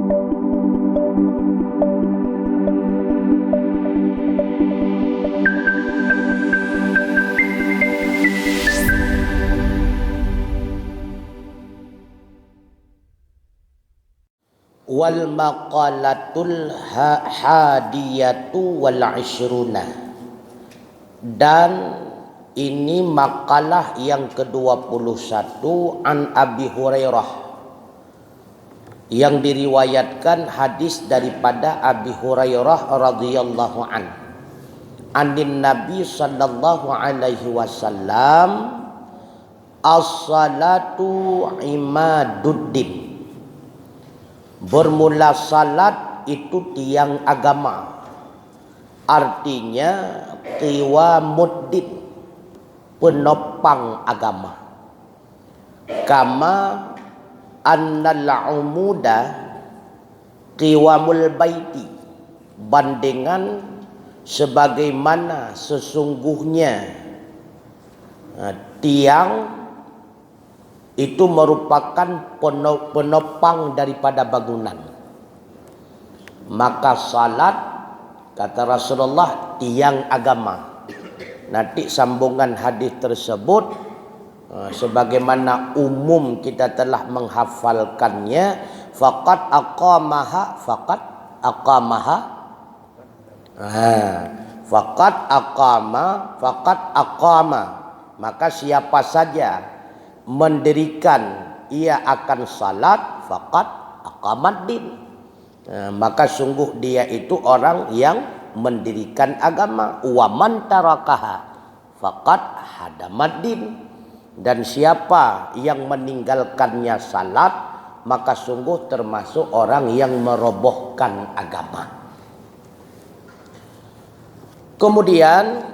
Wal maqalatul hadiyatu wal ishruna, dan ini makalah yang ke-21 an Abi Hurairah, yang diriwayatkan hadis daripada Abi Hurairah radhiyallahu an. Anin Nabi sallallahu alaihi wasallam, as-salatu imaduddin. Bermula salat itu tiang agama. Artinya qiwamuddin, penopang agama. Kama annal umuda qiwamul baiti, bandingan sebagaimana sesungguhnya tiang itu merupakan penopang daripada bangunan. Maka salat, kata Rasulullah, tiang agama. Nanti sambungan hadis tersebut sebagaimana umum kita telah menghafalkannya, faqad aqamaha maka siapa saja mendirikan ia akan salat, faqad aqamaddin, maka sungguh dia itu orang yang mendirikan agama. Wa man tarakaha faqad hadamaddin, dan siapa yang meninggalkannya salat maka sungguh termasuk orang yang merobohkan agama. Kemudian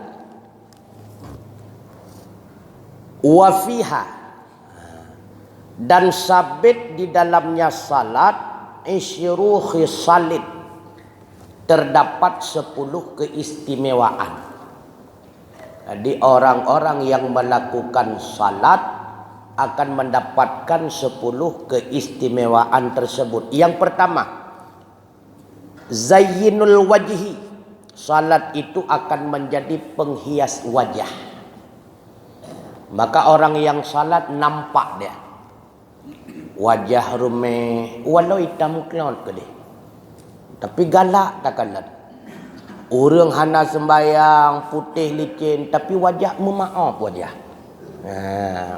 wafiha, dan sabit di dalamnya salat, isyru khisalin, terdapat 10 keistimewaan. Jadi orang-orang yang melakukan salat akan mendapatkan 10 keistimewaan tersebut. Yang pertama, zayyinul wajhi, salat itu akan menjadi penghias wajah. Maka orang yang salat nampak dia wajah rumeh walau hitam kelot ke dia, tapi galak tak kalah. Orang hana sembayang putih licin tapi wajah memaaf wajah.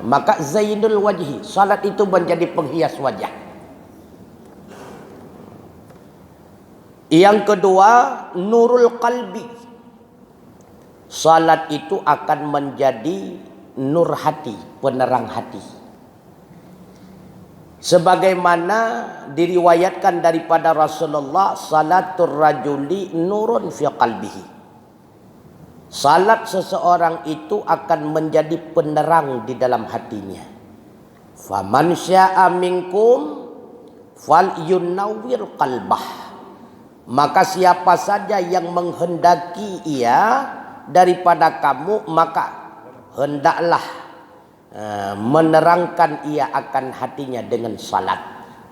Maka zainul wajhi, salat itu menjadi penghias wajah. Yang kedua, nurul qalbi, salat itu akan menjadi nur hati, penerang hati. Sebagaimana diriwayatkan daripada Rasulullah, salatul rajuli nurun fi qalbihi, salat seseorang itu akan menjadi penerang di dalam hatinya. Faman syaa minkum falyunawwir qalbah, maka siapa saja yang menghendaki ia daripada kamu, maka hendaklah menerangkan ia akan hatinya dengan salat.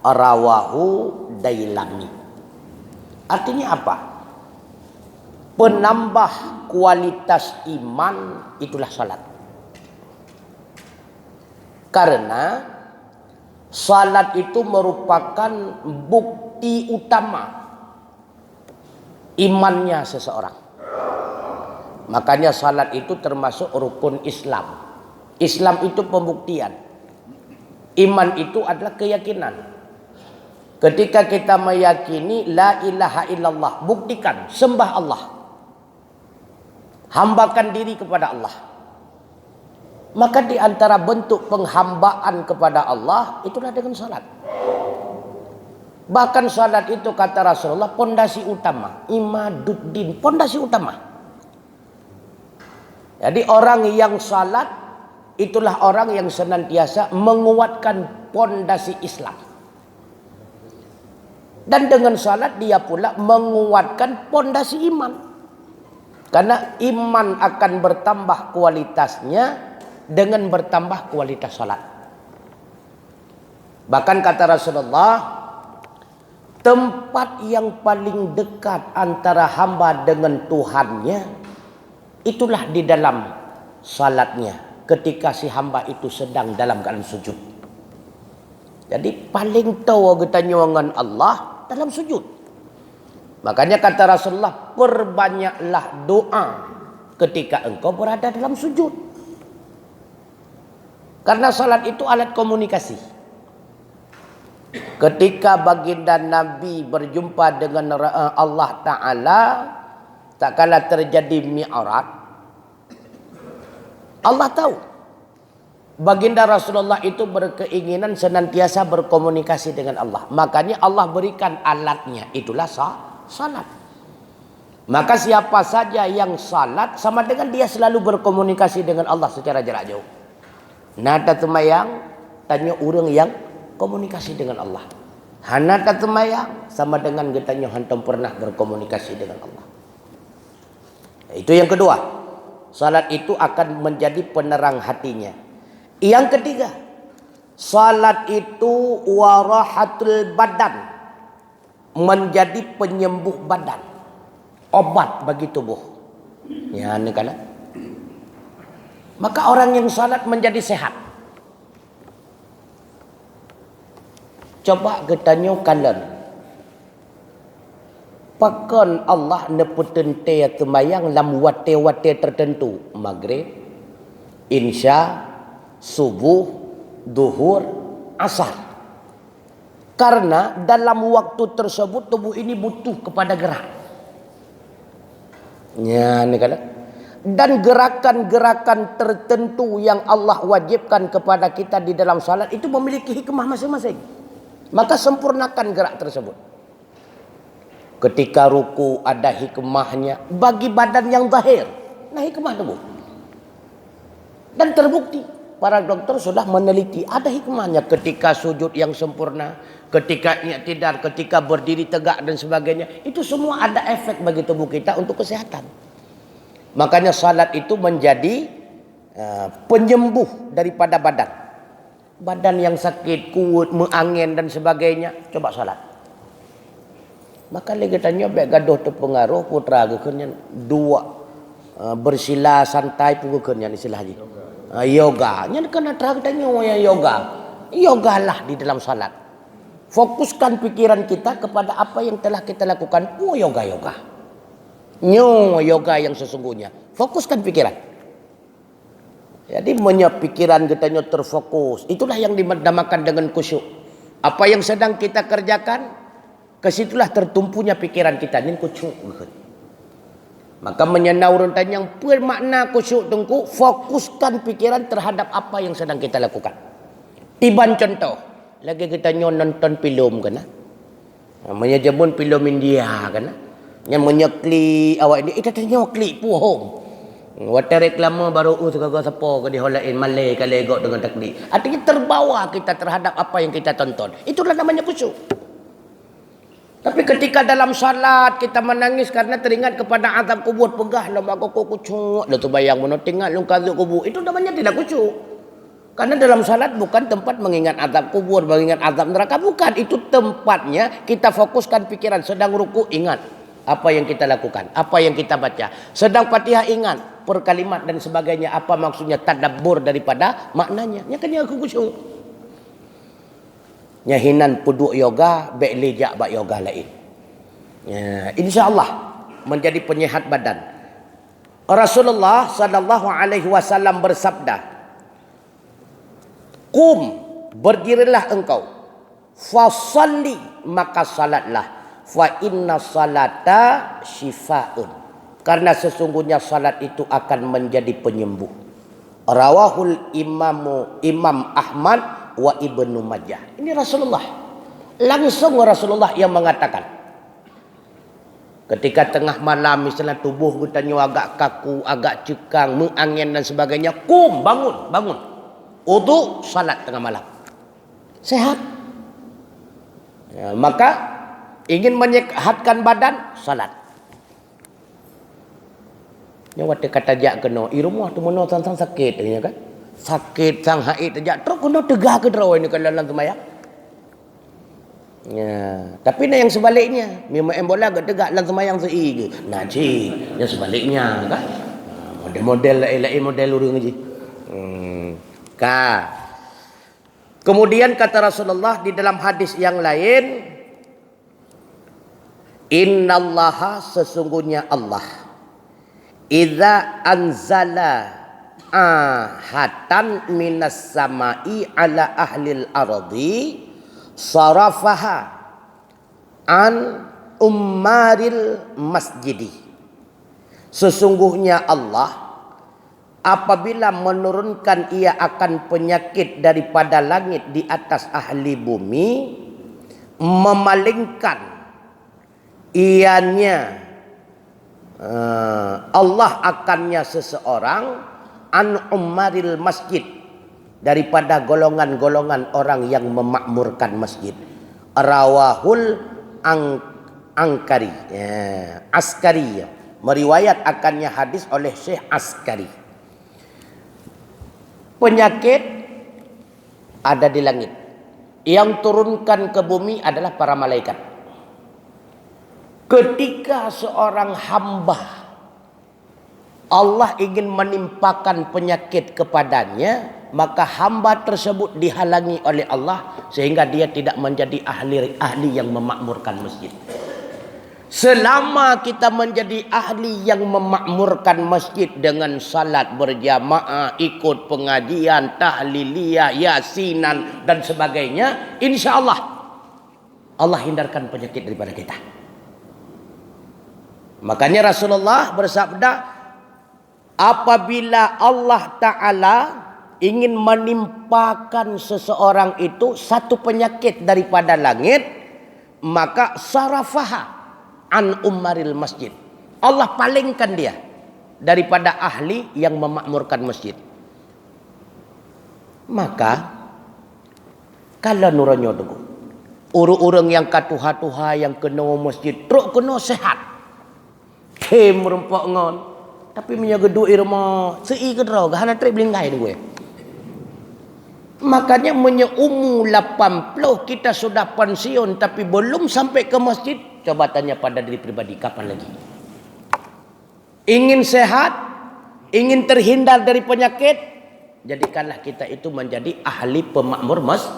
Rawahu Dailami. Artinya apa? Penambah kualitas iman itulah salat. Karena salat itu merupakan bukti utama imannya seseorang. Makanya salat itu termasuk rukun Islam. Islam itu pembuktian. Iman itu adalah keyakinan. Ketika kita meyakini la ilaha illallah, buktikan, sembah Allah, hambakan diri kepada Allah. Maka di antara bentuk penghambaan kepada Allah itulah dengan salat. Bahkan salat itu kata Rasulullah pondasi utama, imaduddin, pondasi utama. Jadi orang yang salat itulah orang yang senantiasa menguatkan pondasi Islam. Dan dengan salat dia pula menguatkan pondasi iman. Karena iman akan bertambah kualitasnya dengan bertambah kualitas salat. Bahkan kata Rasulullah, tempat yang paling dekat antara hamba dengan Tuhannya itulah di dalam salatnya ketika si hamba itu sedang dalam keadaan sujud. Jadi paling tahu kita dengan Allah dalam sujud. Makanya kata Rasulullah, perbanyaklah doa ketika engkau berada dalam sujud. Karena salat itu alat komunikasi. Ketika baginda Nabi berjumpa dengan Allah Ta'ala, tak kala terjadi mi'raj, Allah tahu baginda Rasulullah itu berkeinginan senantiasa berkomunikasi dengan Allah. Makanya Allah berikan alatnya, itulah salat. Maka siapa saja yang salat sama dengan dia selalu berkomunikasi dengan Allah secara jarak jauh. Nada temayang tanya orang yang komunikasi dengan Allah. Hanata temayang sama dengan getanya hantam pernah berkomunikasi dengan Allah. Itu yang kedua. Salat itu akan menjadi penerang hatinya. Yang ketiga, salat itu warahatul badan, menjadi penyembuh badan, obat bagi tubuh. Ya, ini kan. Maka orang yang salat menjadi sehat. Coba kita nyokalan. Pakan Allah neputente temayang lam wate-wate tertentu. Maghrib, insya, subuh, duhur, asar. Karena dalam waktu tersebut tubuh ini butuh kepada gerak. Ya, ini kan. Dan gerakan-gerakan tertentu yang Allah wajibkan kepada kita di dalam salat itu memiliki hikmah masing-masing. Maka sempurnakan gerak tersebut. Ketika ruku ada hikmahnya bagi badan yang zahir. Nah, hikmah tubuh. Dan terbukti para dokter sudah meneliti ada hikmahnya ketika sujud yang sempurna, ketika i'tidal, ketika berdiri tegak dan sebagainya. Itu semua ada efek bagi tubuh kita untuk kesehatan. Makanya salat itu menjadi penyembuh daripada badan. Badan yang sakit, kuat, mengangin dan sebagainya, coba salat. Maka lagi tanya baik gaduh terpengaruh putra gekennya dua bersila santai pun gekennya istilah haji. Yoga. Nya kena terang tanya yoga. Yogalah di dalam salat. Fokuskan pikiran kita kepada apa yang telah kita lakukan. Oh, yoga. Yoga yang sesungguhnya. Fokuskan pikiran. Jadi pikiran kita terfokus. Itulah yang dinamakan dengan khusyuk. Apa yang sedang kita kerjakan, kesitulah tertumpunya pikiran kita. Ini khusyuk. Maka menyenaurun yang bermakna khusyuk tengku, fokuskan pikiran terhadap apa yang sedang kita lakukan. Tiban contoh, lagi kita nonton film kan? Namanya jebun film India kan? Yang menyekli awak ini, kita ternyokli puhong. Wata reklama baru segala siapa ke di holain Malay ke legok dengan takdir. Artinya terbawa kita terhadap apa yang kita tonton. Itulah namanya khusyuk. Tapi ketika dalam salat kita menangis karena teringat kepada azab kubur, pegah lama aku kucuk, dah tu bayang mana tinggal lu azab kubur. Itu namanya tidak khusyuk. Karena dalam salat bukan tempat mengingat azab kubur, mengingat azab neraka, bukan. Itu tempatnya kita fokuskan pikiran. Sedang ruku ingat apa yang kita lakukan, apa yang kita baca. Sedang Fatihah ingat per kalimat dan sebagainya, apa maksudnya, tadabbur daripada maknanya. Nya kan aku khusyuk. Nya hinan puduk yoga, baik lijak bak yoga lain. Ya, insya-Allah menjadi penyehat badan. Rasulullah sallallahu alaihi wasallam bersabda, "Qum, berdirilah engkau, fasalli, maka salatlah, fa inna salata syifaun." Karena sesungguhnya salat itu akan menjadi penyembuh. Rawahul Imam Ahmad wa Ibnu Majah. Ini Rasulullah. Langsung Rasulullah yang mengatakan. Ketika tengah malam misalnya tubuh kita agak kaku, agak cekang, mengangin dan sebagainya, kum, bangun. Wudu, salat tengah malam. Sehat. Ya, maka ingin menyehatkan badan, salat. Yang waktu kata jak kena, rumah tu mana sang sakit ya kan? Sakit sang haid jak terus kena tegak ke draw ini kalau dalam semayang. Ya, tapi yang sebaliknya, memang bola gak tegak dalam semayang sei ke. Nah, cik, yang sebaliknya kan. Model-model lain model urang je. Ka. Kemudian kata Rasulullah di dalam hadis yang lain, innallaha sesungguhnya Allah idza anzala ahatan minas samai ala ahlil ardi sarafaha an ummaril masjidi. Sesungguhnya Allah apabila menurunkan ia akan penyakit daripada langit di atas ahli bumi, memalingkan ianya Allah akannya seseorang an ummaril masjid, daripada golongan-golongan orang yang memakmurkan masjid. Rawahul Angkari, Askari, meriwayat akannya hadis oleh Syekh Askari. Penyakit ada di langit, yang turunkan ke bumi adalah para malaikat. Ketika seorang hamba Allah ingin menimpakan penyakit kepadanya, maka hamba tersebut dihalangi oleh Allah sehingga dia tidak menjadi ahli yang memakmurkan masjid. Selama kita menjadi ahli yang memakmurkan masjid dengan salat berjamaah, ikut pengajian, tahliliyah, yasinan dan sebagainya, insya Allah Allah hindarkan penyakit daripada kita. Makanya Rasulullah bersabda, apabila Allah Ta'ala ingin menimpakan seseorang itu satu penyakit daripada langit, maka sarafaha an ummaril masjid. Allah palingkan dia daripada ahli yang memakmurkan masjid. Maka kalau nuranyo dulu, orang-orang yang katuha-tuha yang kena masjid teruk kena sehat. Kem merempak ngon. Tapi menjaga duit rumah sei ke draw gahana trip lingkai tu gue. Makanya umur 80 kita sudah pensiun tapi belum sampai ke masjid. Coba tanya pada diri pribadi, kapan lagi? Ingin sehat, ingin terhindar dari penyakit, jadikanlah kita itu menjadi ahli pemakmur masjid,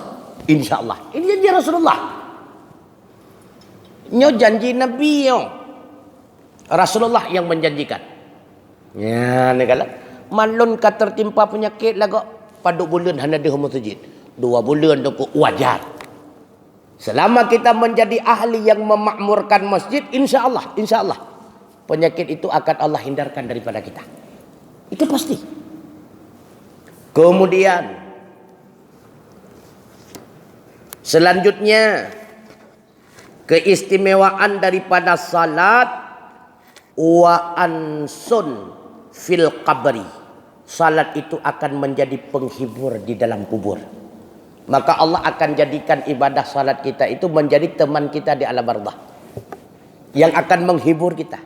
insyaallah. Ini janji Rasulullah. Nyo janji Nabi yo. Rasulullah yang menjanjikan. Ya, ni kalau malun ka tertimpa penyakit lagu paduk bulan hana di masjid. 2 bulan tu wajar. Selama kita menjadi ahli yang memakmurkan masjid, insya Allah penyakit itu akan Allah hindarkan daripada kita. Itu pasti. Kemudian selanjutnya keistimewaan daripada salat wa ansun fil qabri. Salat itu akan menjadi penghibur di dalam kubur. Maka Allah akan jadikan ibadah salat kita itu menjadi teman kita di alam barzakh yang akan menghibur kita.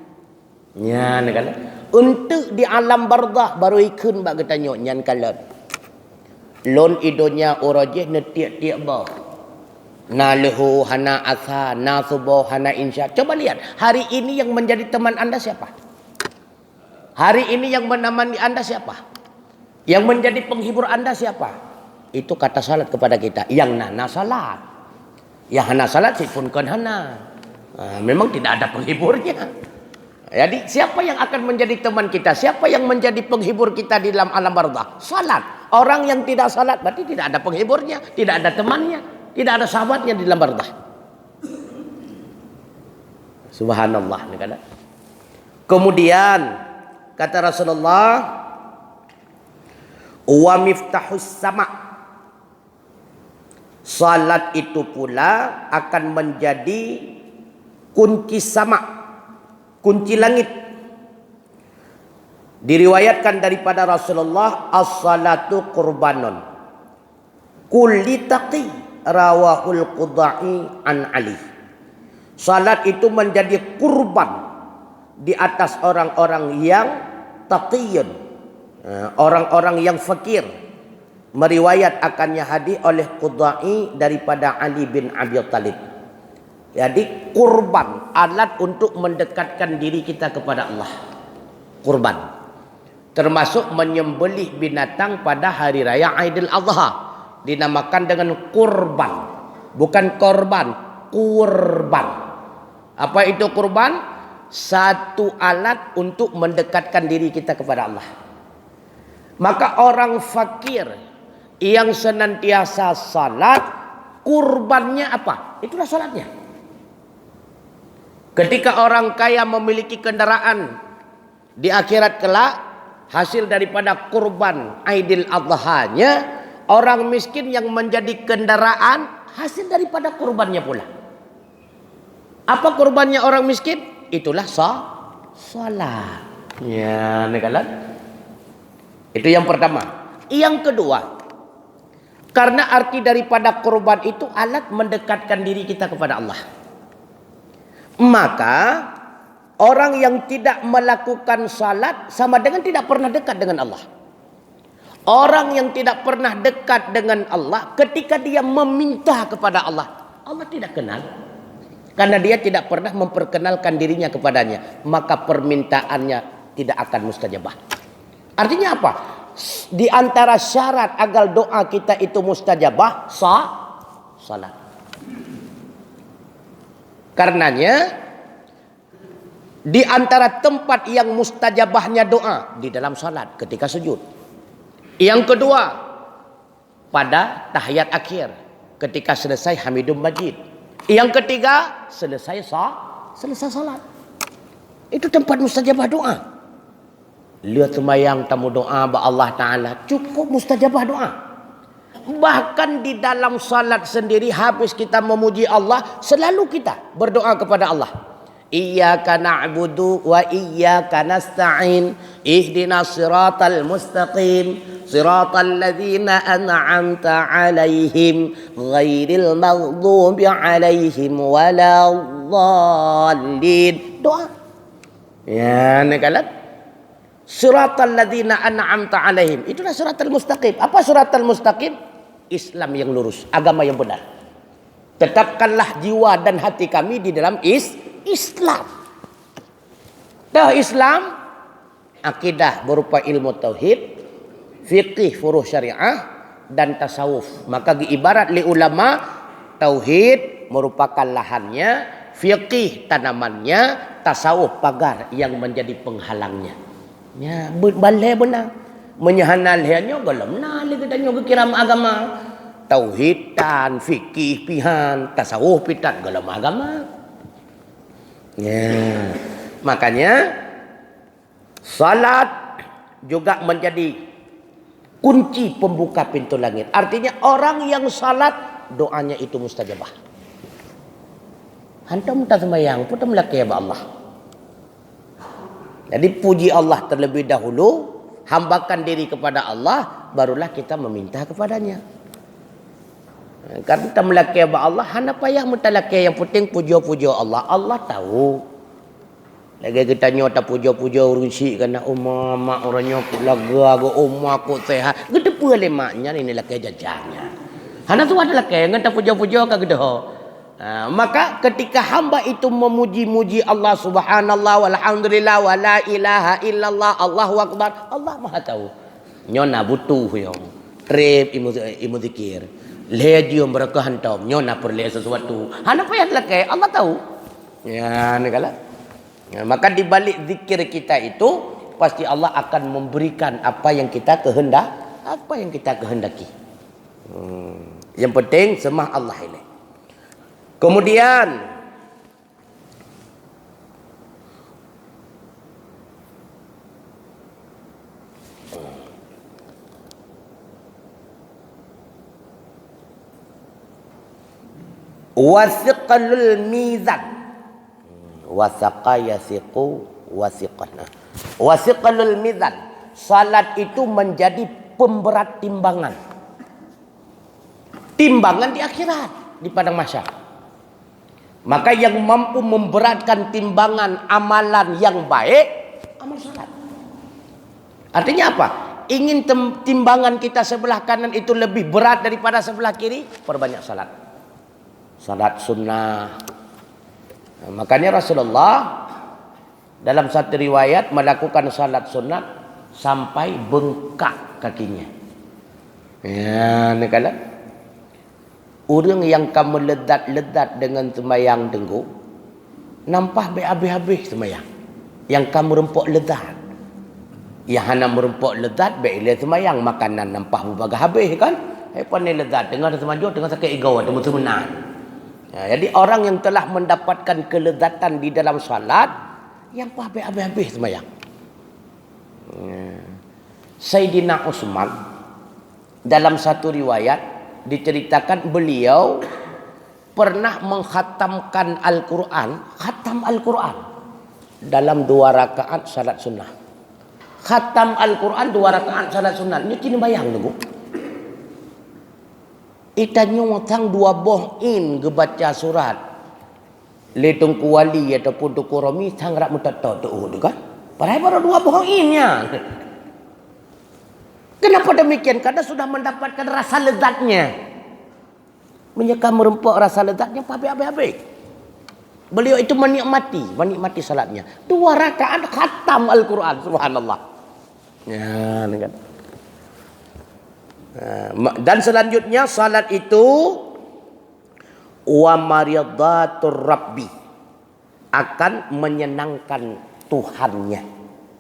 Ya, negala. Untuk di alam barzakh baru ikun bak kita nyok nyan kalan. Lon idonya orajih netiak-tiak bah. Na lehu hana asa, na subuh hana insya. Coba lihat, hari ini yang menjadi teman Anda siapa? Hari ini yang menemani Anda siapa? Yang menjadi penghibur Anda siapa? Itu kata salat kepada kita. Yang nana salat. Yang hana salat si pun kan hana. Memang tidak ada penghiburnya. Jadi siapa yang akan menjadi teman kita? Siapa yang menjadi penghibur kita di dalam alam barzakh? Salat. Orang yang tidak salat berarti tidak ada penghiburnya, tidak ada temannya, tidak ada sahabatnya di dalam barzakh. Subhanallah. Kemudian kata Rasulullah, wa miftahus sama'. Salat itu pula akan menjadi kunci sama, kunci langit. Diriwayatkan daripada Rasulullah, as-salatu qurbanun kulli taqi, rawahul Qudai an Ali. Salat itu menjadi kurban di atas orang-orang yang taqiyun, orang-orang yang fakir. Meriwayat akannya hadis oleh Qudai daripada Ali bin Abi Thalib. Jadi kurban, alat untuk mendekatkan diri kita kepada Allah. Kurban. Termasuk menyembelih binatang pada hari raya Aidil Adha. Dinamakan dengan kurban. Bukan korban, kurban. Apa itu kurban? Satu alat untuk mendekatkan diri kita kepada Allah. Maka orang fakir yang senantiasa salat, kurbannya apa? Itulah salatnya. Ketika orang kaya memiliki kendaraan di akhirat kelak, hasil daripada kurban Aidil Adha-nya, orang miskin yang menjadi kendaraan hasil daripada kurbannya pula. Apa kurbannya orang miskin? Itulah salat. Ya, nekalan. Itu yang pertama. Yang kedua, karena arti daripada kurban itu alat mendekatkan diri kita kepada Allah. Maka orang yang tidak melakukan salat sama dengan tidak pernah dekat dengan Allah. Orang yang tidak pernah dekat dengan Allah, ketika dia meminta kepada Allah, Allah tidak kenal. Karena dia tidak pernah memperkenalkan dirinya kepadanya, maka permintaannya tidak akan mustajabah. Artinya apa? Di antara syarat agar doa kita itu mustajabah, salat. Karenanya di antara tempat yang mustajabahnya doa di dalam salat ketika sujud. Yang kedua, pada tahiyat akhir ketika selesai Hamidum Majid. Yang ketiga, selesai salat. Itu tempat mustajabah doa. Lihat sembahyang tamu doa ba Allah Ta'ala, cukup mustajabah doa. Bahkan di dalam salat sendiri, habis kita memuji Allah, selalu kita berdoa kepada Allah. Iyyaka na'budu wa iyyaka nasta'in, ihdinas siratal mustaqim, siratal ladzina an'amta 'alaihim, ghairil maghdubi 'alaihim waladdallin. Doa. Ya, nekalat. Siratal ladzina an'amta 'alaihim. Itulah siratal mustaqim. Apa siratal mustaqim? Islam yang lurus, agama yang benar. Tetapkanlah jiwa dan hati kami di dalam Islam. Dah Islam, akidah berupa ilmu tauhid, fiqih furuh syariah, dan tasawuf. Maka ibarat li ulama, tauhid merupakan lahannya, fiqih tanamannya, tasawuf pagar yang menjadi penghalangnya. Ya, balai benar. Menyahanal hanya galam nali katanya kiram agama. Tauhid tan, fikih pihan, tasawuf pitan galam agama. Ya. Makanya salat juga menjadi kunci pembuka pintu langit. Artinya orang yang salat doanya itu mustajabah. Hantam tak sembahyang, putam laki ya Allah. Jadi puji Allah terlebih dahulu, hambakan diri kepada Allah, barulah kita meminta kepadanya. Karena kita melaki Allah, hana payah mutalaki, yang penting puja-puja Allah. Allah tahu. Lagi kita nyota puja-puja urusi karena mak orangnya laga aku sehat. Gede pula maknya ini laki jajannya. Hana tu ada laki yang kita puja-puja ka gede. Maka ketika hamba itu memuji-muji Allah subhanallah walhamdulillah wala ilaha illallah Allahu akbar, Allah maha tahu. Nyona butuh yang trip imu zikir. Lejium mereka hantam nyona perlu sesuatu. Hana payah lakai, Allah tahu. Ya, negala. Ya, maka di balik zikir kita itu pasti Allah akan memberikan apa yang kita kehendaki. Yang penting semah Allah ini. Kemudian wasiqalul mizan. Wasaqa yasiqu wasiqana. Wasiqalul mizan. Salat itu menjadi pemberat timbangan. Timbangan di akhirat, di padang mahsyar. Maka yang mampu memberatkan timbangan amalan yang baik, amal salat. Artinya apa? Ingin timbangan kita sebelah kanan itu lebih berat daripada sebelah kiri, perbanyak salat. Salat sunnah, Makanya Rasulullah dalam satu riwayat melakukan salat sunat sampai bengkak kakinya. Ya, ni kalau orang yang kamu ledat-ledat dengan sembahyang tengku, nampak habis-habis sembahyang. Yang kamu rempuk ledat. Yang hana merempuk ledat, baiklah sembahyang. Makanan nampak berbagai habis kan? Pun ni ledat, tengah semaju, tengah sakit ego, tengah semenan. Ya, jadi orang yang telah mendapatkan keledatan di dalam salat, yang habis-habis sembahyang. Sayyidina Utsman dalam satu riwayat diceritakan beliau pernah mengkhatamkan Al-Quran, khatam Al-Quran dalam 2 rakaat salat sunnah. Khatam Al-Quran 2 rakaat salat sunnah. Ni kini bayang tunggu. Itanya watang 2 boh in gebaca surat. Le tungku wali ataupun tungku romi sangrak mutato tu kan. Padahal baru 2 boh innya. Kenapa demikian? Karena sudah mendapatkan rasa lezatnya. Menyeka merempuk rasa lezatnya habis-habis. Beliau itu menikmati salatnya. 2 rakaat khatam Al-Quran, subhanallah. Ya, kan. Dan selanjutnya salat itu wa maridatur rabbi, akan menyenangkan Tuhannya.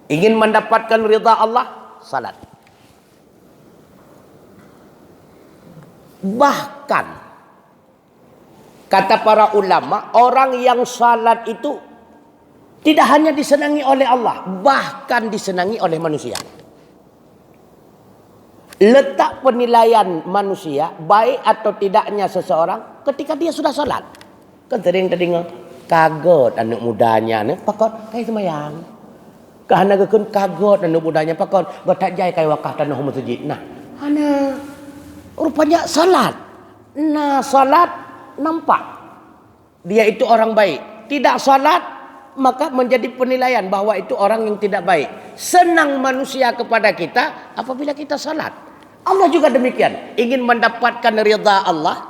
Ingin mendapatkan ridha Allah, salat. Bahkan kata para ulama, orang yang salat itu tidak hanya disenangi oleh Allah, bahkan disenangi oleh manusia. Letak penilaian manusia baik atau tidaknya seseorang ketika dia sudah salat. Kan sering kagot anak mudanya ni pakot kai sembahyang. Kahana gekun kagot anak mudanya pakot bertak jai kai wakaf tanah masjid. Nah, ana rupanya salat. Nah, salat nampak dia itu orang baik. Tidak salat maka menjadi penilaian bahwa itu orang yang tidak baik. Senang manusia kepada kita apabila kita salat. Allah juga demikian. Ingin mendapatkan ridha Allah,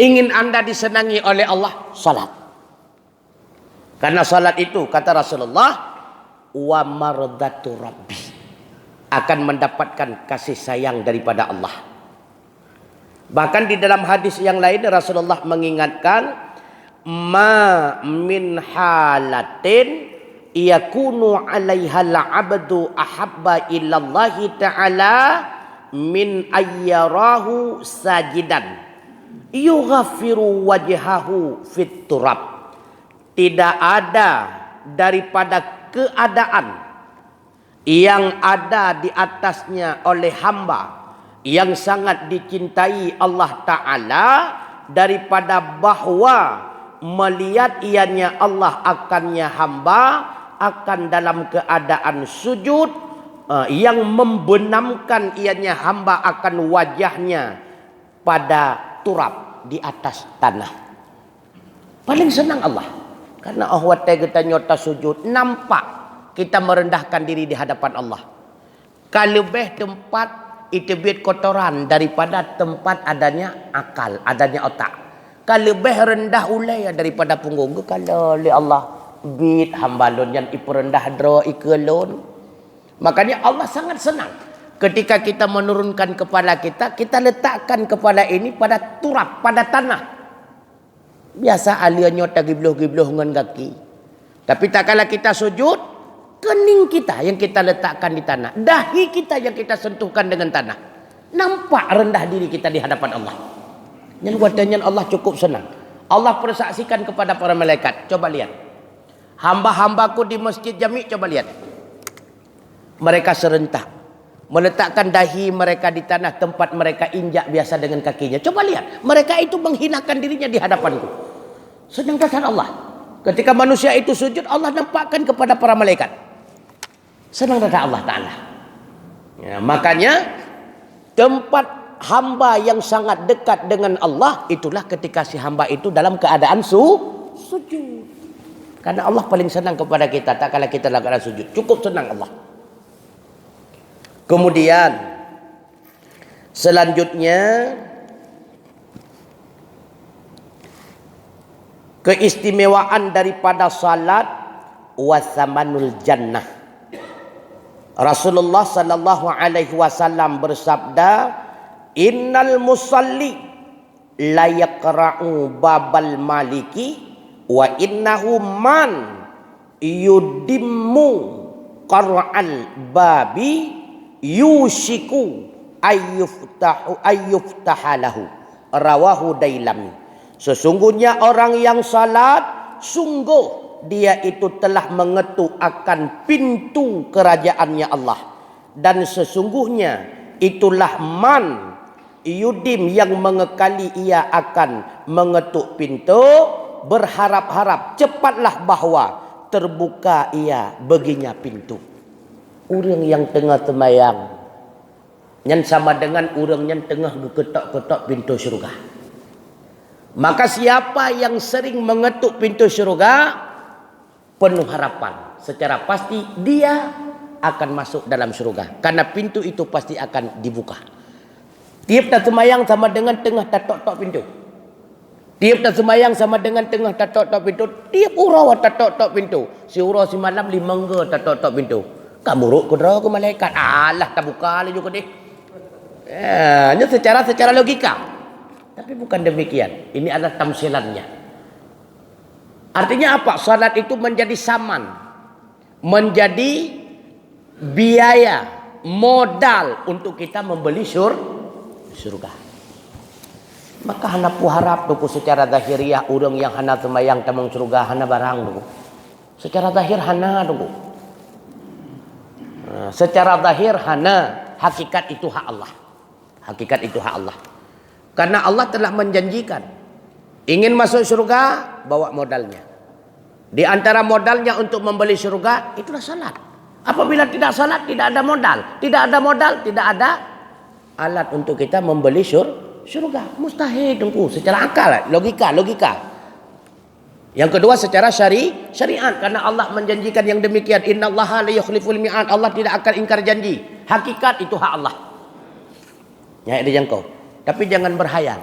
ingin anda disenangi oleh Allah, salat. Karena salat itu kata Rasulullah, wa mardatu rabbi, akan mendapatkan kasih sayang daripada Allah. Bahkan di dalam hadis yang lain Rasulullah mengingatkan, ma min halatin yakunu 'alaiha al-'abdu ahabba ilallahi ta'ala min ayyarahu sajidan yughaffiru wajhahu fit turab. Tidak ada daripada keadaan yang ada di atasnya oleh hamba yang sangat dicintai Allah Ta'ala daripada bahwa melihat ianya Allah akannya hamba akan dalam keadaan sujud, yang membenamkan ianya hamba akan wajahnya pada turab, di atas tanah. Paling senang Allah. Karena ahwat kita nyota sujud, nampak kita merendahkan diri di hadapan Allah. Kalau lebih tempat itu biar kotoran daripada tempat adanya akal, adanya otak. Kalau lebih rendah ulai daripada punggung. Kalau oleh Allah bit hambalun yang ipu rendah dro ikelun. Makanya Allah sangat senang ketika kita menurunkan kepala kita, kita letakkan kepala ini pada turab, pada tanah. Biasa aliannya tak gibluh-gibluh dengan kaki. Tapi tak kala kita sujud, kening kita yang kita letakkan di tanah, dahi kita yang kita sentuhkan dengan tanah. Nampak rendah diri kita di hadapan Allah. Yang wadahnya Allah cukup senang. Allah persaksikan kepada para malaikat. Coba lihat. Hamba-hambaku di masjid Jami' coba lihat. Mereka serentak meletakkan dahi mereka di tanah tempat mereka injak biasa dengan kakinya. Coba lihat, mereka itu menghinakan dirinya di hadapanku. Senang dasar Allah. Ketika manusia itu sujud, Allah nampakkan kepada para malaikat. Senang dasar Allah Ta'ala. Ya, makanya tempat hamba yang sangat dekat dengan Allah itulah ketika si hamba itu dalam keadaan sujud. Karena Allah paling senang kepada kita tak kala kita dalam keadaan sujud. Cukup senang Allah. Kemudian selanjutnya keistimewaan daripada salat wasamanul jannah. Rasulullah sallallahu alaihi wasallam bersabda, innal musalli la yaqra'u babal maliki wa innahu man yudimmu qara'al babi yushiku ayyuftahalahu. Rawahu Dailami. Sesungguhnya orang yang salat, sungguh dia itu telah mengetuk akan pintu kerajaannya Allah. Dan sesungguhnya itulah man yudim yang mengekali ia akan mengetuk pintu, berharap-harap cepatlah bahwa terbuka ia baginya pintu. Orang yang tengah semayang yang sama dengan orang yang tengah ketok-ketok pintu syurga. Maka siapa yang sering mengetuk pintu syurga, penuh harapan, secara pasti dia akan masuk dalam syurga. Karena pintu itu pasti akan dibuka. Tiap tak semayang sama dengan tengah tatok-tok pintu. Tiap tak semayang sama dengan tengah tatok-tok pintu. Tiap urau tatok-tok pintu. Si urau si malam 5 ke tatok-tok pintu. Kamu ruk kudra ke malaikat. Allah tak buka lagi juga deh. Ini secara logika. Tapi bukan demikian. Ini adalah tamsilannya. Artinya apa? Salat itu menjadi saman. Menjadi biaya, modal untuk kita membeli surga. Maka hana pu harap duku secara zahiriah orang yang hana semayang tamang surga hana barang duku. Secara zahir hana duku. Secara zahir hana, hakikat itu hak Allah. Hakikat itu hak Allah. Karena Allah telah menjanjikan ingin masuk surga, bawa modalnya. Di antara modalnya untuk membeli surga itulah salat. Apabila tidak salat, tidak ada modal. Tidak ada modal, tidak ada alat untuk kita membeli surga. Mustahil dengku. Secara akal, logika. Yang kedua secara syariat. Karena Allah menjanjikan yang demikian. Innallaha la yukhliful mi'ad. Allah tidak akan ingkar janji. Hakikat itu hak Allah. Ya, dijangkau. Tapi jangan berhayal.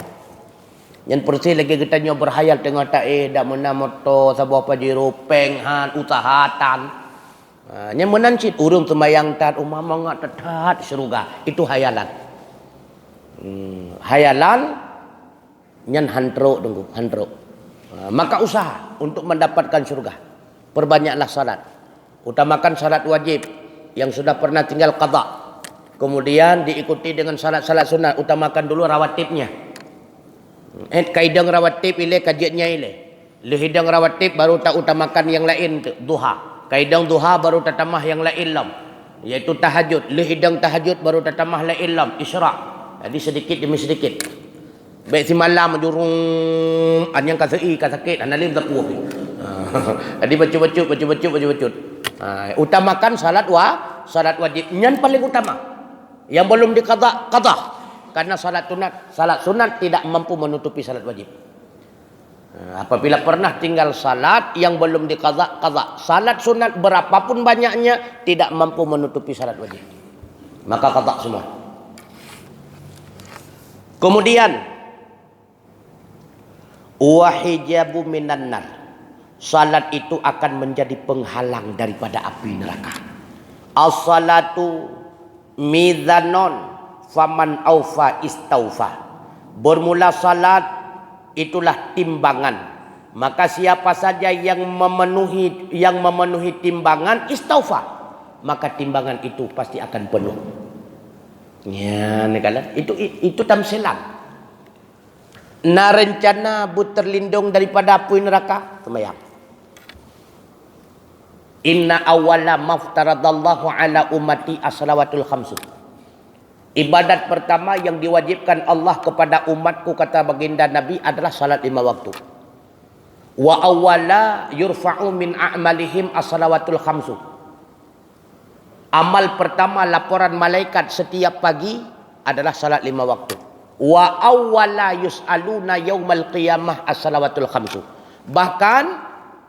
Yang persi lagi kita nyo berhayal tengah tak dak mena moto sabuah pajero penghan usahatan. Nya menancit urung semayang tat umama ngak tetat surga. Itu hayalan. Hayalan nyan hantro dengku, hantro. Maka usaha untuk mendapatkan surga. Perbanyaklah salat. Utamakan salat wajib yang sudah pernah tinggal qada. Kemudian diikuti dengan salat-salat sunat. Utamakan dulu rawatibnya. Kaidang rawatib ile kajiannya ile. Lihidang rawatib baru tak utamakan yang lain duha. Kaidang duha baru tatamah yang lain lam. Yaitu tahajud. Lihidang tahajud baru tatamah lain lam. Isyraq. Jadi sedikit demi sedikit. Baik si malam menjurung anyang kasei kasakit analim tapuh. Jadi baca-baca. Utamakan salat wajib. Yang paling utama. Yang belum diqada, qada. Karena salat sunat tidak mampu menutupi salat wajib. Apabila pernah tinggal salat yang belum diqada, qada. Salat sunat berapapun banyaknya tidak mampu menutupi salat wajib. Maka qada semua. Kemudian wahijabu minan nar. Salat itu akan menjadi penghalang daripada api neraka. As-salatu mizanon faman aufa istaufa. Bermula salat itulah timbangan. Maka siapa saja yang memenuhi timbangan istaufa, maka timbangan itu pasti akan penuh. Ya, negala. Itu tamsilan. Nah, rencana but terlindung daripada api neraka sembahyang. Inna awwala maftaradallahu ala ummati as-salawatul khamsu. Ibadat pertama yang diwajibkan Allah kepada umatku, kata baginda Nabi, adalah salat 5 waktu. Wa awwala yurfa'u min a'malihim as-salawatul khamsu. Amal pertama laporan malaikat setiap pagi adalah salat 5 waktu. Wa awwala yus'aluna yaumal qiyamah as-salawatul khamsu. Bahkan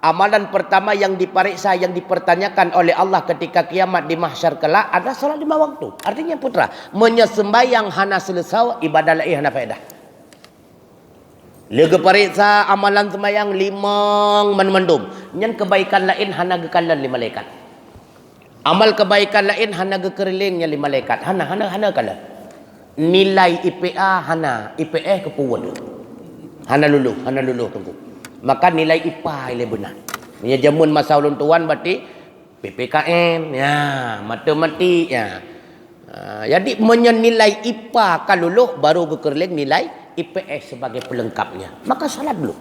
amalan pertama yang diperiksa, yang dipertanyakan oleh Allah ketika kiamat di mahsyar kelak adalah salat 5 waktu. Artinya putra, menyesembayang hana selesai, ibadah lain hana faedah. Lega pariksa amalan sembahyang limang mendum. Nyan kebaikan lain hana gekalan li malaikat. Amal kebaikan lain hana gekerlingnya li malaikat. Hana kala. Nilai IPA hana, IPS kepuan. Hana luluh tunggu. Maka nilai IPA ile benar. Punya jamun masa ulun tuan berarti PPKN ya, matematik ya. Jadi menilai IPA kaluluh baru gekerling nilai IPS sebagai pelengkapnya. Maka salat dulu.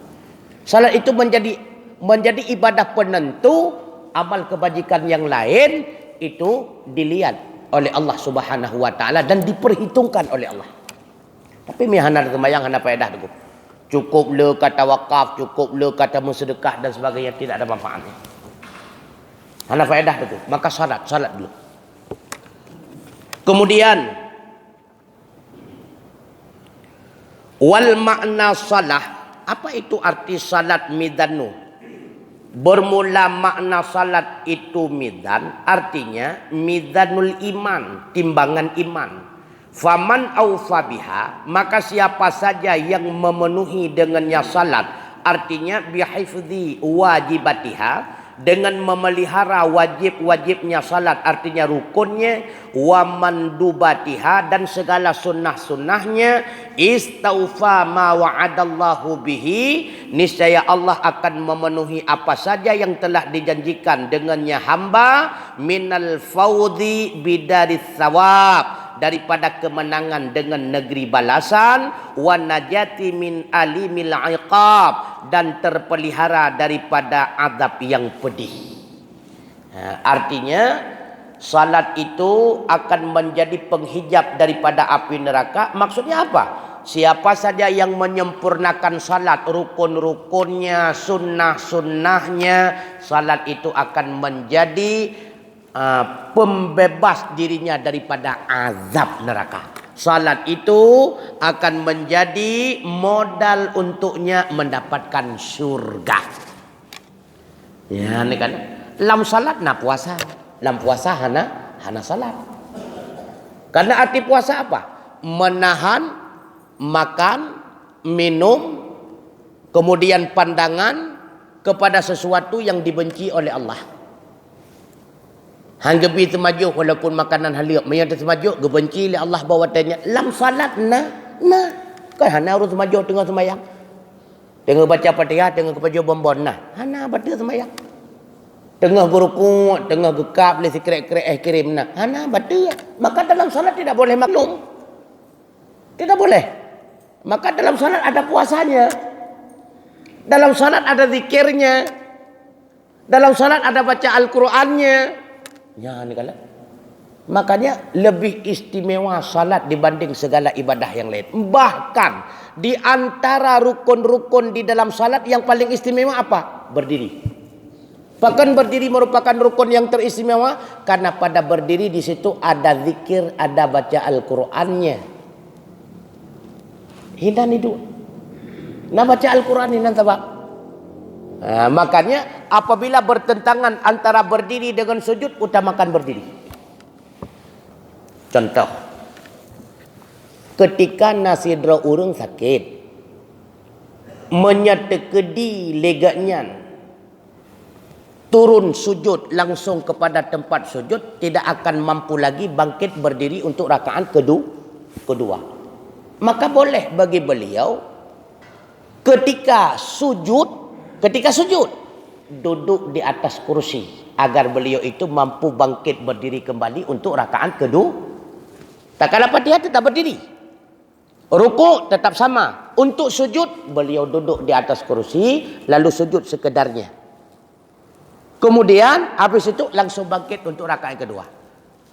Salat itu menjadi ibadah penentu. Amal kebajikan yang lain itu dilihat oleh Allah Subhanahu wa taala dan diperhitungkan oleh Allah. Tapi mi hana sembahyang hana faedah tu. Cukup le kata wakaf, cukup le kata bersedekah dan sebagainya, tidak ada manfaatnya. Hana faedah tu. Maka salat dulu. Kemudian wal makna salah. Apa itu arti salat midanu? Bermula makna salat itu midan, artinya midanul iman, timbangan iman. Faman aufa biha, maka siapa saja yang memenuhi dengannya salat, artinya bihifdzi wajibatiha, dengan memelihara wajib-wajibnya salat, artinya rukunnya, wa mandubatiha, dan segala sunnah-sunnahnya, istaufa ma wa'adallahu bihi, niscaya Allah akan memenuhi apa saja yang telah dijanjikan dengannya hamba, minal fawdi bidaris sawab, daripada kemenangan dengan negeri balasan, wa najati min alimil iqab, dan terpelihara daripada azab yang pedih. Artinya salat itu akan menjadi penghijab daripada api neraka. Maksudnya apa? Siapa saja yang menyempurnakan salat, rukun-rukunnya, sunnah-sunnahnya, salat itu akan menjadi pembebas dirinya daripada azab neraka. Salat itu akan menjadi modal untuknya mendapatkan surga. Ya, ini kan lam salat na puasa, lam puasa hana salat. Karena arti puasa apa? Menahan makan, minum, kemudian pandangan kepada sesuatu yang dibenci oleh Allah. Hanggebi temajuk walaupun makanan haliuk, menyang temajuk gebenci oleh Allah bawatanya. Lam salat na. Kan hana urus temajuk tengah sembahyang. Tengah baca Fatihah, tengah kepajo bombon nah. Hana baca sembahyang. Tengah berukuk, tengah gekap le sikrek-krek kirim nah. Hana baca. Maka dalam salat tidak boleh maklum. Tidak boleh. Maka dalam salat ada puasanya. Dalam salat ada zikirnya. Dalam salat ada baca Al-Qur'annya. Ya, ni kala. Makanya lebih istimewa salat dibanding segala ibadah yang lain. Bahkan di antara rukun-rukun di dalam salat yang paling istimewa apa? Berdiri. Bahkan berdiri merupakan rukun yang teristimewa karena pada berdiri di situ ada zikir, ada baca Al-Qur'annya. Hinan itu. Nah baca Al-Qur'an hinan tabak. Makanya apabila bertentangan antara berdiri dengan sujud, utamakan berdiri. Contoh, ketika nasidra urang sakit, menyetekedi leganya, turun sujud langsung kepada tempat sujud, tidak akan mampu lagi bangkit berdiri untuk rakaat kedua. Maka boleh bagi beliau ketika sujud duduk di atas kursi agar beliau itu mampu bangkit berdiri kembali untuk rakaat kedua. Tak kala Fatihah tetap berdiri. Rukuk tetap sama. Untuk sujud beliau duduk di atas kursi lalu sujud sekedarnya. Kemudian habis itu langsung bangkit untuk rakaat kedua.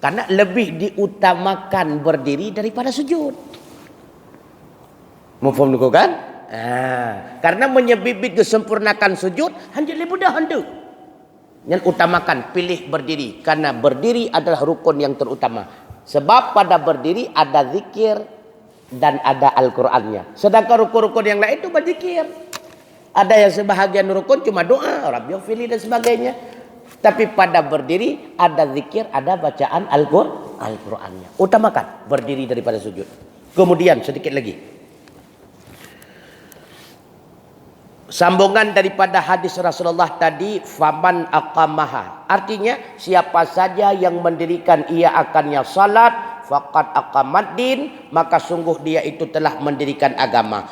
Karena lebih diutamakan berdiri daripada sujud. Mufhum niku kan? Karena menyebibit kesempurnakan sujud hanya lebih dah hantu. Yang utamakan pilih berdiri karena berdiri adalah rukun yang terutama. Sebab pada berdiri ada zikir dan ada Al-Qur'annya. Sedangkan rukun-rukun yang lain itu berzikir. Ada yang sebahagian rukun cuma doa, Rabbighfirli dan sebagainya. Tapi pada berdiri ada zikir, ada bacaan Al-Qur'annya. Utamakan berdiri daripada sujud. Kemudian sedikit lagi. Sambungan daripada hadis Rasulullah tadi, faman aqamaha. Artinya siapa saja yang mendirikan ia akannya salat, faqad aqamad din, maka sungguh dia itu telah mendirikan agama.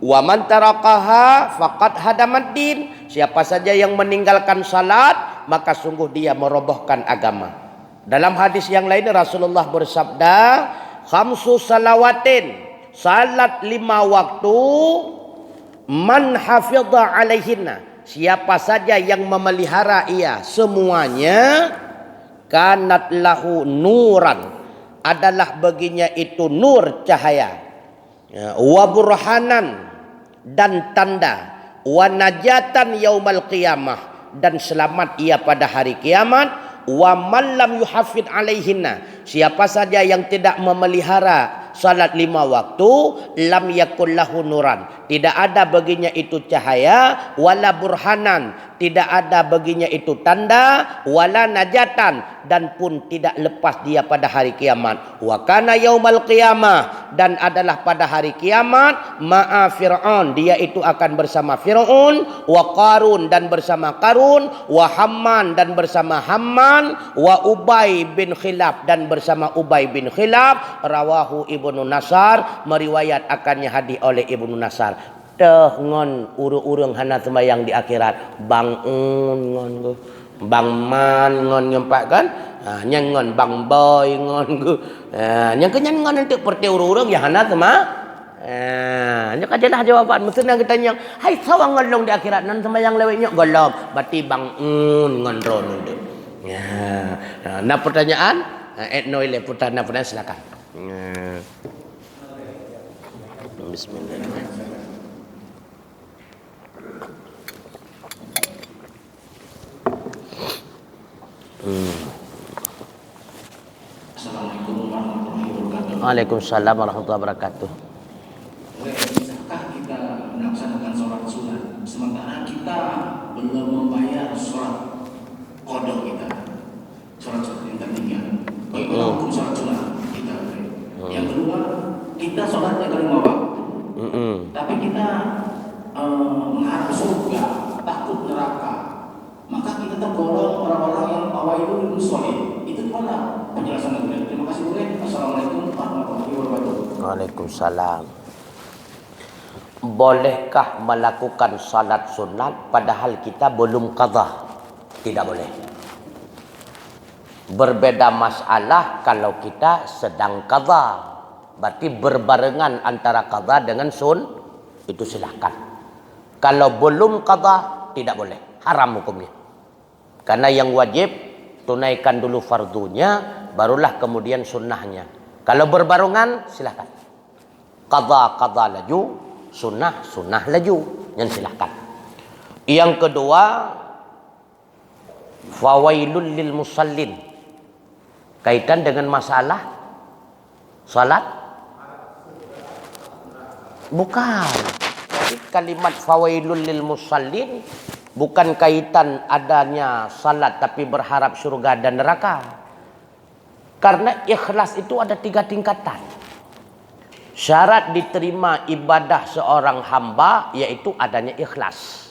Wa man tarakaha faqad hadamad din. Siapa saja yang meninggalkan salat, maka sungguh dia merobohkan agama. Dalam hadis yang lain Rasulullah bersabda, khamsu salawatin, salat 5 waktu, man hafidha alaihinna, siapa saja yang memelihara ia semuanya, kanat lahu nuran, adalah baginya itu nur, cahaya, wa burhanan, dan tanda, wa najatan yaumal qiyamah, dan selamat ia pada hari kiamat, wa man lam yuhafid alaihinna, siapa saja yang tidak memelihara salat 5 waktu, lam yakul lahu nuran, tidak ada baginya itu cahaya, wala burhanan, tidak ada baginya itu tanda, wala najatan, dan pun tidak lepas dia pada hari kiamat. Wa kana yaumal qiyamah, dan adalah pada hari kiamat, ma'a Fir'aun, dia itu akan bersama Fir'aun, wa Qarun, dan bersama Qarun, wa Hamman, dan bersama Hamman, wa Ubay bin Khilab, dan bersama Ubay bin Khilab. Rawahu Ibnu Nasar, meriwayat akannya hadis oleh Ibnu Nasar. Teh ngon urung-urung hana sembayang di akhirat, bang ngon go, bang man ngon nyempak kan, nyang ngon bang boy ngon go, nyang kenyan ngon untuk perti urung-urung ya hana sama. Nyok aja lah jawaban. Mesti nang kita nyang, hai sawang ngelong di akhirat nan sembayang lewat nyok golom, berarti bang ngon ron untuk. Nah pertanyaan, etnoile putana silakan. Bismillahirrahmanirrahim. Assalamualaikum warahmatullahi wabarakatuh. Waalaikumsalam warahmatullahi wabarakatuh. Bisakah kita melaksanakan sholat sunat sementara kita belum membayar sholat qada kita, sholat yang tertinggal? Bagaimana hukum sholat sunat kita? Yang kedua, kita sholatnya ke 5 waktu, tapi kita mengharap surga, takut neraka, maka kita tergolong orang-orang yang fawailul musholin. Itu mana penjelasan beliau? Terima kasih beliau. Assalamualaikum warahmatullahi wabarakatuh. Waalaikumsalam. Bolehkah melakukan salat sunat padahal kita belum qadha? Tidak boleh. Berbeda masalah kalau kita sedang qadha. Berarti berbarengan antara qadha dengan itu silahkan. Kalau belum qadha tidak boleh, haram hukumnya. Karena yang wajib tunaikan dulu fardunya, barulah kemudian sunnahnya. Kalau berbarengan silahkan. Qadha laju, sunnah laju, yang silahkan. Yang kedua, fawailul lil musallin, kaitan dengan masalah salat. Bukan. Kalimat fawailul lil musallin bukan kaitan adanya salat tapi berharap surga dan neraka. Karena ikhlas itu ada 3 tingkatan. Syarat diterima ibadah seorang hamba yaitu adanya ikhlas.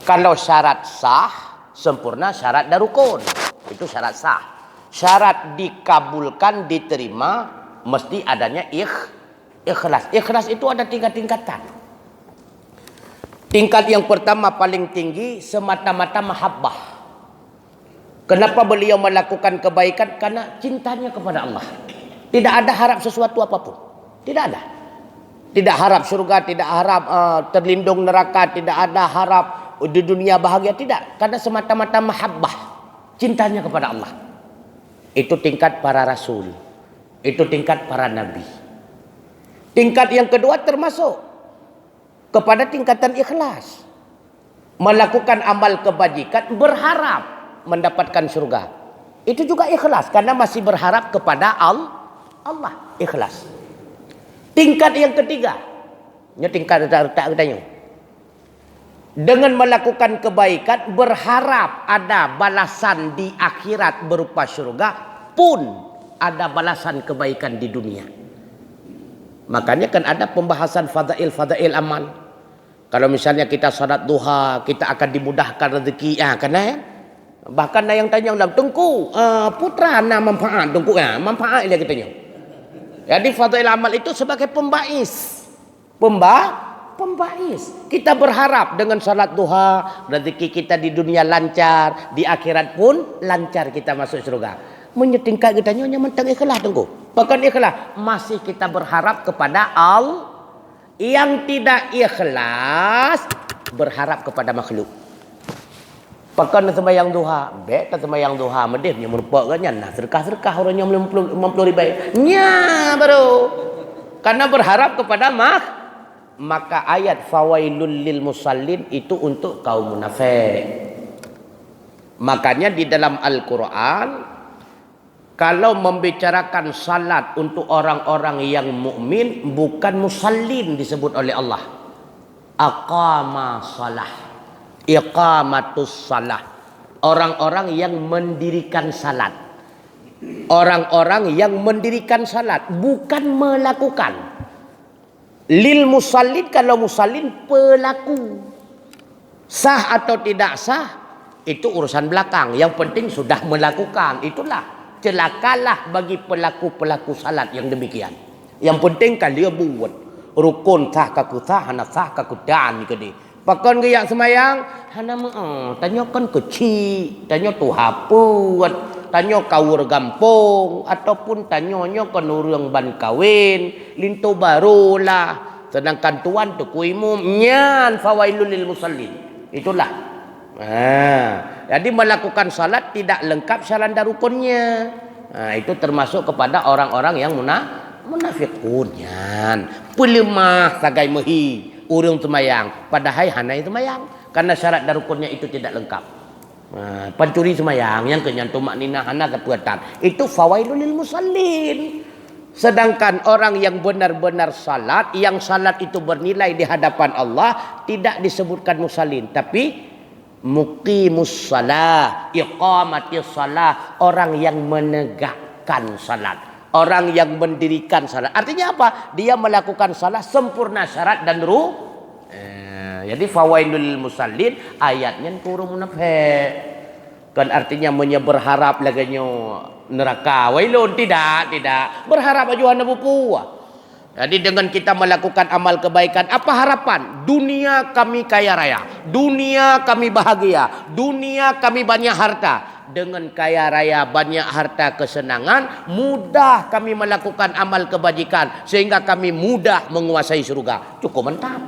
Kalau syarat sah, sempurna syarat dan rukun. Itu syarat sah. Syarat dikabulkan, diterima, mesti adanya ikhlas. Ikhlas itu ada 3 tingkatan. Tingkat yang pertama paling tinggi semata-mata mahabbah. Kenapa beliau melakukan kebaikan? Karena cintanya kepada Allah. Tidak ada harap sesuatu apapun. Tidak ada. Tidak harap surga, tidak harap terlindung neraka, tidak ada harap di dunia bahagia, tidak. Karena semata-mata mahabbah, cintanya kepada Allah. Itu tingkat para rasul. Itu tingkat para nabi. Tingkat yang kedua termasuk kepada tingkatan ikhlas. Melakukan amal kebajikan berharap mendapatkan surga. Itu juga ikhlas karena masih berharap kepada Allah. Ikhlas. Tingkat yang ketiga, tingkat tak tanya. Dengan melakukan kebaikan berharap ada balasan di akhirat berupa surga, pun ada balasan kebaikan di dunia. Makanya kan ada pembahasan fadail amal. Kalau misalnya kita salat duha, kita akan dimudahkan rezeki. Kena ya. Bahkan ada yang tanya dalam tengku, putra na manfaat tengku ya, manfaat dia katanya. Jadi fadhil amal itu sebagai pembais. Pembais. Kita berharap dengan salat duha, rezeki kita di dunia lancar, di akhirat pun lancar kita masuk surga. Menyetingkat kita nyonya mentang ikhlas tengku. Bahkan ikhlas masih kita berharap kepada Allah. Yang tidak ikhlas berharap kepada makhluk. Pakan sembahyang duha, tak sembahyang duha medihnya merupakannya nah sedekah orangnya 50 ribu. Nya baru. Karena berharap kepada maka ayat fawailul lil musallin itu untuk kaum munafik. Makanya di dalam Al-Qur'an kalau membicarakan salat untuk orang-orang yang mukmin bukan musallin disebut oleh Allah. Aqama salah. Iqamatus salah. Orang-orang yang mendirikan salat. Orang-orang yang mendirikan salat bukan melakukan. Lil musallin, kalau musallin pelaku. Sah atau tidak sah itu urusan belakang. Yang penting sudah melakukan. Itulah celakalah bagi pelaku-pelaku salat yang demikian. Yang penting kan dia buat rukun sah kaku sah hana sah kaku dan ke dia. Pakon ke yang semayang hana tanya kan kecil, tanya tu haput, tanya kawur gampung ataupun tanyanya kan urang ban kawin, lintu barulah. Sedangkan tuan tu kuimu nyan fawailul lil musallin. Itulah. Jadi melakukan salat tidak lengkap syarat dan rukunnya. Itu termasuk kepada orang-orang yang munafikunyan. Pelemah sagai mehi urung semayang. Padahal hanai semayang. Karena syarat dan rukunnya itu tidak lengkap. Pencuri semayang yang kenyantum maknina hana kepuatan. Itu fawailul lil musallin. Sedangkan orang yang benar-benar salat, yang salat itu bernilai di hadapan Allah, tidak disebutkan musallin, tapi muqimus salah, iqamatis salah, orang yang menegakkan salat, orang yang mendirikan salat. Artinya apa? Dia melakukan salat sempurna syarat dan jadi fawailul musallin ayatnya kurung munafik. Kan artinya berharap laganya neraka. Wailun tidak. Berharap ajuan Abu Puah. Jadi dengan kita melakukan amal kebaikan, apa harapan? Dunia kami kaya raya, dunia kami bahagia, dunia kami banyak harta. Dengan kaya raya, banyak harta, kesenangan, mudah kami melakukan amal kebajikan sehingga kami mudah menguasai surga. Cukup mantap.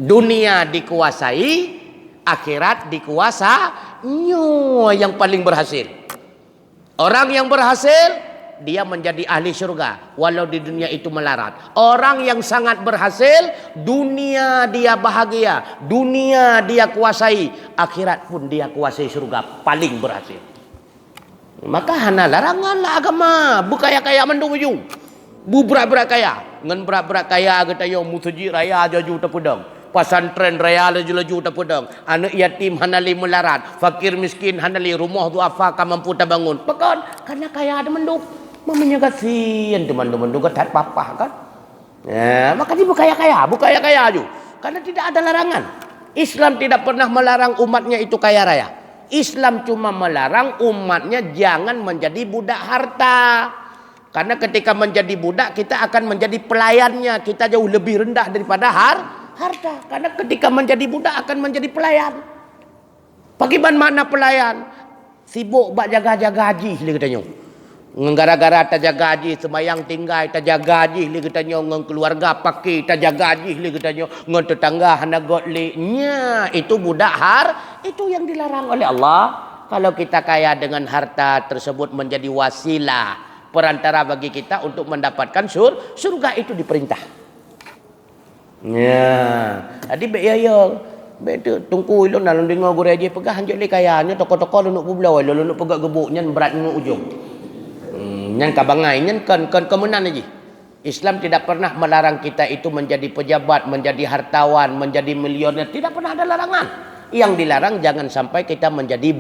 Dunia dikuasai, akhirat dikuasainya yang paling berhasil. Orang yang berhasil dia menjadi ahli syurga walau di dunia itu melarat. Orang yang sangat berhasil, dunia dia bahagia, dunia dia kuasai, akhirat pun dia kuasai surga, paling berhasil. Maka hana laranganlah agama bukaya-kaya mendumuju. Bu berat-berat kaya, ngan berat-berat kaya kita yo musjid raya jaju tepedang. Pasantren raya laju-laju tepedang. Anak yatim hanali melarat, fakir miskin hanali rumah duafa ka mampu tabangun. Pekan karena kaya ada menduk. Mamanya kasihan teman-teman juga tak apa-apa kan. Maka dia bukaya-kaya aja. Karena tidak ada larangan. Islam tidak pernah melarang umatnya itu kaya raya. Islam cuma melarang umatnya jangan menjadi budak harta. Karena ketika menjadi budak kita akan menjadi pelayannya. Kita jauh lebih rendah daripada harta. Karena ketika menjadi budak akan menjadi pelayan. Bagaimana makna pelayan? Sibuk bak jaga-jaga haji dia katanya. Gara-gara tak jaga haji semayang tinggal tak jaga haji li katanya ngan keluarga pakai tak jaga haji li katanya ngan tetangga hana godli nya itu budak itu yang dilarang oleh Allah. Kalau kita kaya dengan harta tersebut menjadi wasilah perantara bagi kita untuk mendapatkan surga itu diperintah. Jadi ya betul tungku ilun dalam dengar gure aja pegah hanjut li kayanya toko-toko lu nak pulau lu nak pegak gebuknya berat dengan ujung. Yang kabangai yang kan kemenan aja. Islam tidak pernah melarang kita itu menjadi pejabat, menjadi hartawan, menjadi milioner. Tidak pernah ada larangan. Yang dilarang jangan sampai kita menjadi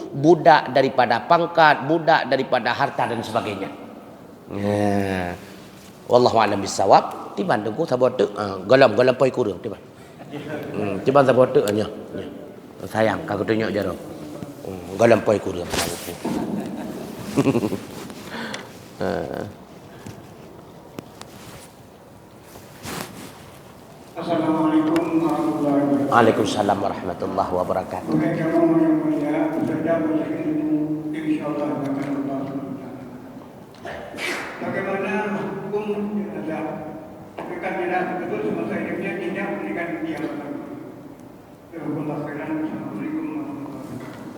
budak daripada pangkat, budak daripada harta dan sebagainya. Wallahu a'lam bissawab. Tiban tengku sabar tu galam poi kurang tiban. Coba saya foto nya. Sayang, aku tunjuk je tu. Enggak lampau aku dia. Assalamualaikum warahmatullahi wabarakatuh. Waalaikumsalam warahmatullahi wabarakatuh. Kamu yang mulia, saya berilmu insyaallah akan Allah. Bagaimana hukum jenazah? Ketika jenazah tersebut semasa hidupnya tidak memberikan dia. Assalamualaikum warahmatullahi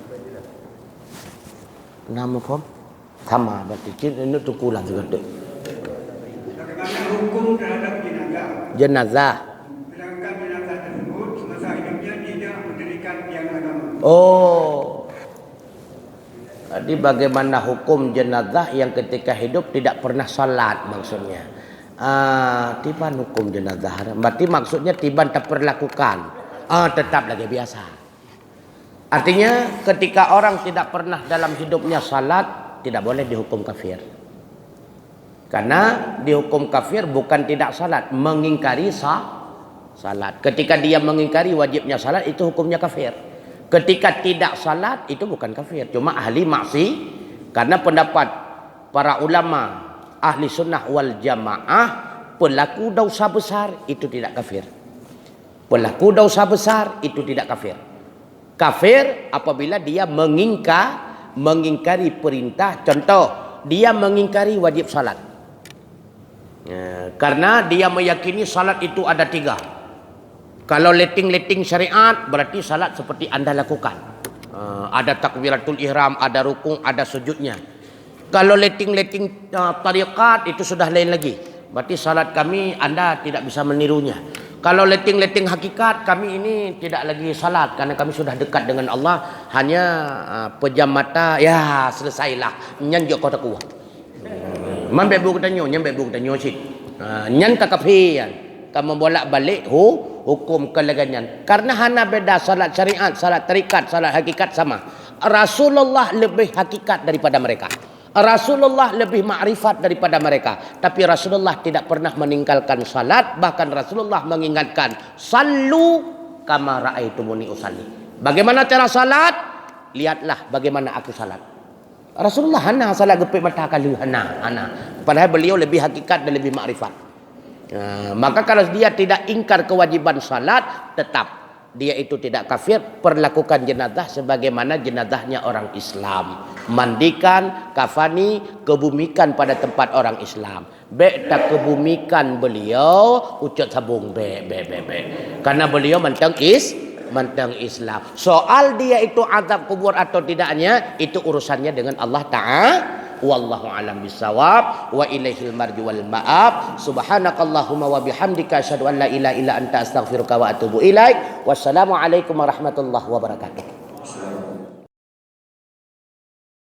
wabarakatuh. Nama kom? Sama berarti ini tukulan juga tu. Bagaimana hukum terhadap jenazah? Jenazah. Sedangkan jenazah tersebut semasa hidupnya tidak mendirikan tiang agama. Oh. Jadi bagaimana hukum jenazah yang ketika hidup tidak pernah salat maksudnya. Tiban hukum jenazah. Berarti maksudnya tiban tak perlakukan. Tetap lagi biasa. Artinya ketika orang tidak pernah dalam hidupnya salat, tidak boleh dihukum kafir. Karena dihukum kafir bukan tidak salat, mengingkari salat. Ketika dia mengingkari wajibnya salat, itu hukumnya kafir. Ketika tidak salat, itu bukan kafir, cuma ahli maksi. Karena pendapat para ulama ahli sunnah wal jamaah, pelaku dosa besar itu tidak kafir. Pelaku dosa besar itu tidak kafir. Kafir apabila dia mengingkari perintah. Contoh, dia mengingkari wajib salat. Karena dia meyakini salat itu ada 3. Kalau leting-leting syariat, berarti salat seperti anda lakukan. Ada takbiratul ihram, ada rukuk, ada sujudnya. Kalau leting-leting tariqat, itu sudah lain lagi. Berarti salat kami anda tidak bisa menirunya. Kalau leting-leting hakikat, kami ini tidak lagi salat. Karena kami sudah dekat dengan Allah. Hanya pejam mata, ya selesailah. Nyan jok kota kuah. Man bebu kita nyo, nyan bebu kita nyo sih. Nyan tak kafian. Kamu bolak-balik hukum keleganyan. Karena hana beda salat syariat, salat tarikat, salat hakikat sama. Rasulullah lebih hakikat daripada mereka. Rasulullah lebih ma'rifat daripada mereka. Tapi Rasulullah tidak pernah meninggalkan salat. Bahkan Rasulullah mengingatkan, sallu kama ra'aitumuni usalli. Bagaimana cara salat? Lihatlah bagaimana aku salat. Rasulullah hana salat gepik mata kali hana. Padahal beliau lebih hakikat dan lebih ma'rifat. Maka kalau dia tidak ingkar kewajiban salat, tetap dia itu tidak kafir. Perlakukan jenazah sebagaimana jenazahnya orang Islam. Mandikan, kafani, kebumikan pada tempat orang Islam. Tak kebumikan beliau, ucut sabung be. Karena beliau mentang Islam. Soal dia itu azab kubur atau tidaknya, itu urusannya dengan Allah Ta'ala. Wallahu alam bisawab wa ilaihil marju wal ma'ab. Subhanakallahumma wa bihamdika asyhadu an la ilaha illa anta astaghfiruka wa atubu ilaik. Wassalamu alaikum warahmatullahi wabarakatuh.